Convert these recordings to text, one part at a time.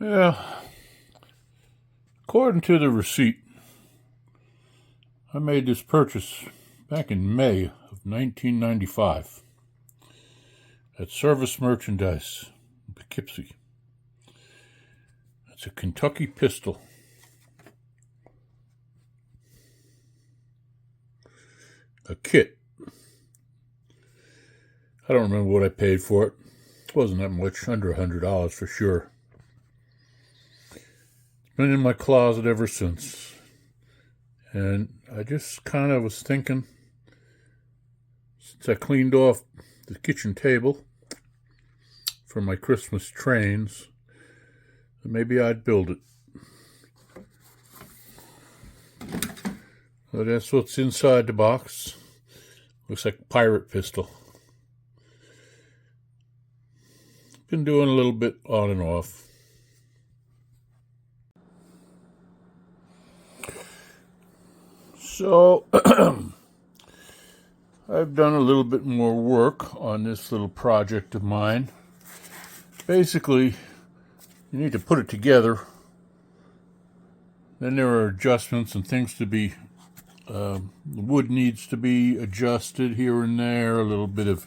Yeah, according to the receipt, I made this purchase back in May of 1995 at Service Merchandise in Poughkeepsie. It's a Kentucky pistol. A kit. I don't remember what I paid for it. It wasn't that much, under $100 for sure. It's been in my closet ever since. And I just kind of was thinking, since I cleaned off the kitchen table for my Christmas trains, that maybe I'd build it. So that's what's inside the box. Looks like a pirate pistol. Been doing a little bit on and off. So I've done a little bit more work on this little project of mine. Basically, you need to put it together. Then there are adjustments and things to be, the wood needs to be adjusted here and there, a little bit of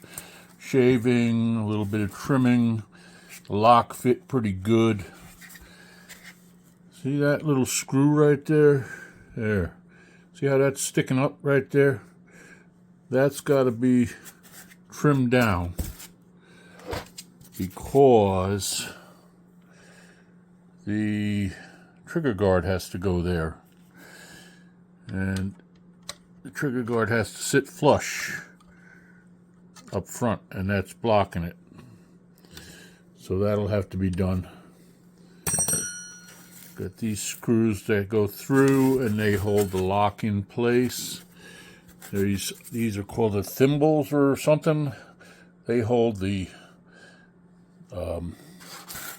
shaving, a little bit of trimming. The lock fit pretty good. See that little screw right there? There. See how that's sticking up right there? That's got to be trimmed down because the trigger guard has to go there. And the trigger guard has to sit flush up front, and that's blocking it. So that'll have to be done. Got these screws that go through and they hold the lock in place. These are called the thimbles or something. They hold the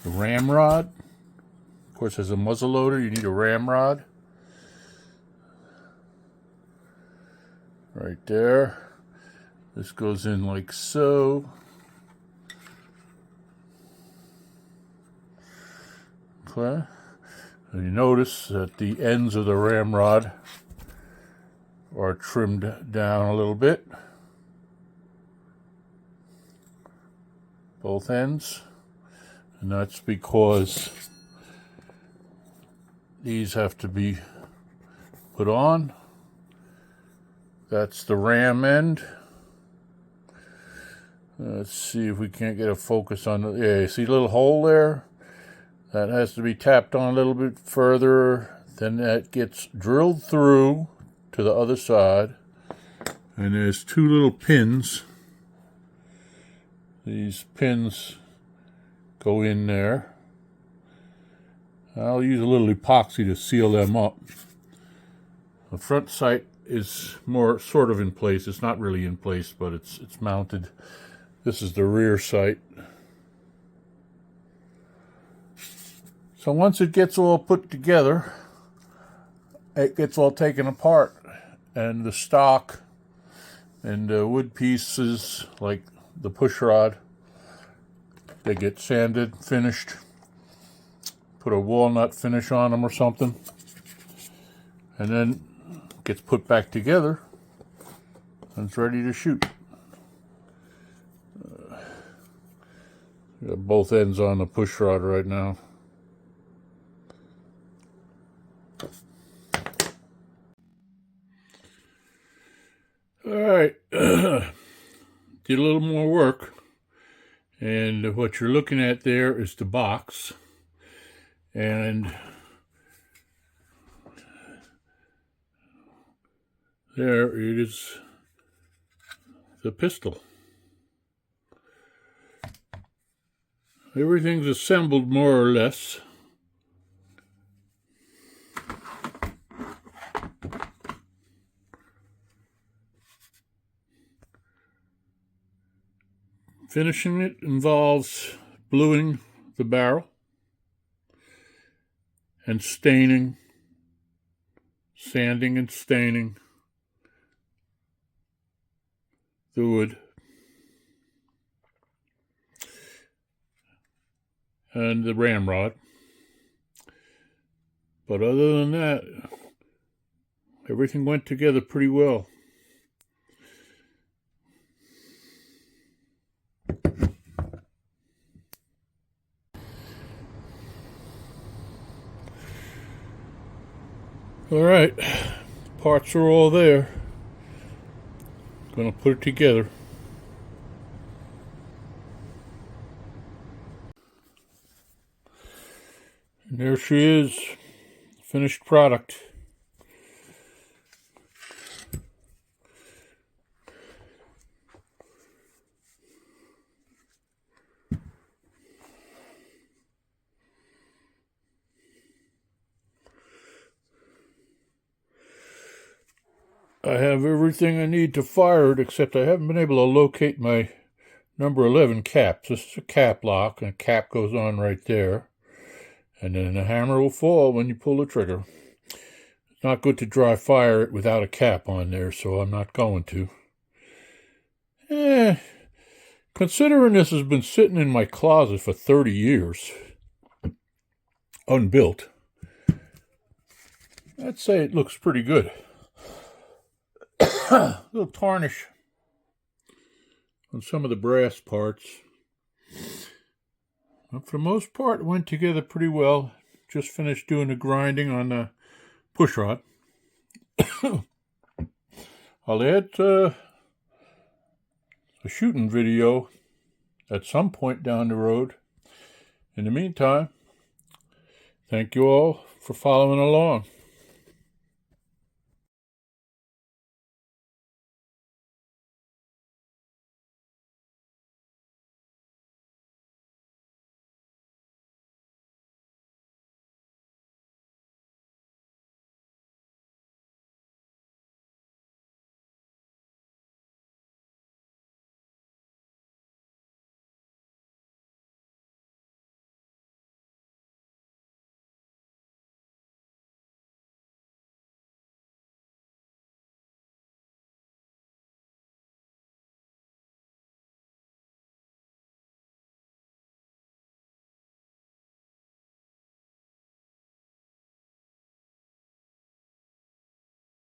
ramrod. Of course, as a muzzleloader, you need a ramrod. Right there. This goes in like so. Okay. And you notice that the ends of the ramrod are trimmed down a little bit. Both ends. And that's because these have to be put on. That's the ram end. Let's see if we can't get a focus on the, yeah, you see a little hole there? That has to be tapped on a little bit further. Then that gets drilled through to the other side. And there's two little pins. These pins go in there. I'll use a little epoxy to seal them up. The front sight is more sort of in place. It's not really in place, but it's mounted. This is the rear sight. So once it gets all put together, it gets all taken apart, and the stock and the wood pieces, like the push rod, they get sanded, finished, put a walnut finish on them or something, and then gets put back together and it's ready to shoot. Got both ends on the push rod right now. All right, did a little more work, and what you're looking at there is the box, and there it is, the pistol. Everything's assembled more or less. Finishing it involves bluing the barrel and staining, sanding and staining the wood. And the ramrod. But other than that, everything went together pretty well. All right, parts are all there. Gonna put it together. And there she is, finished product. I have everything I need to fire it, except I haven't been able to locate my number 11 caps. This is a cap lock, and a cap goes on right there. And then the hammer will fall when you pull the trigger. It's not good to dry fire it without a cap on there, so I'm not going to. Considering this has been sitting in my closet for 30 years, unbuilt, I'd say it looks pretty good. A little tarnish on some of the brass parts. But for the most part, it went together pretty well. Just finished doing the grinding on the push rod. I'll add a shooting video at some point down the road. In the meantime, thank you all for following along.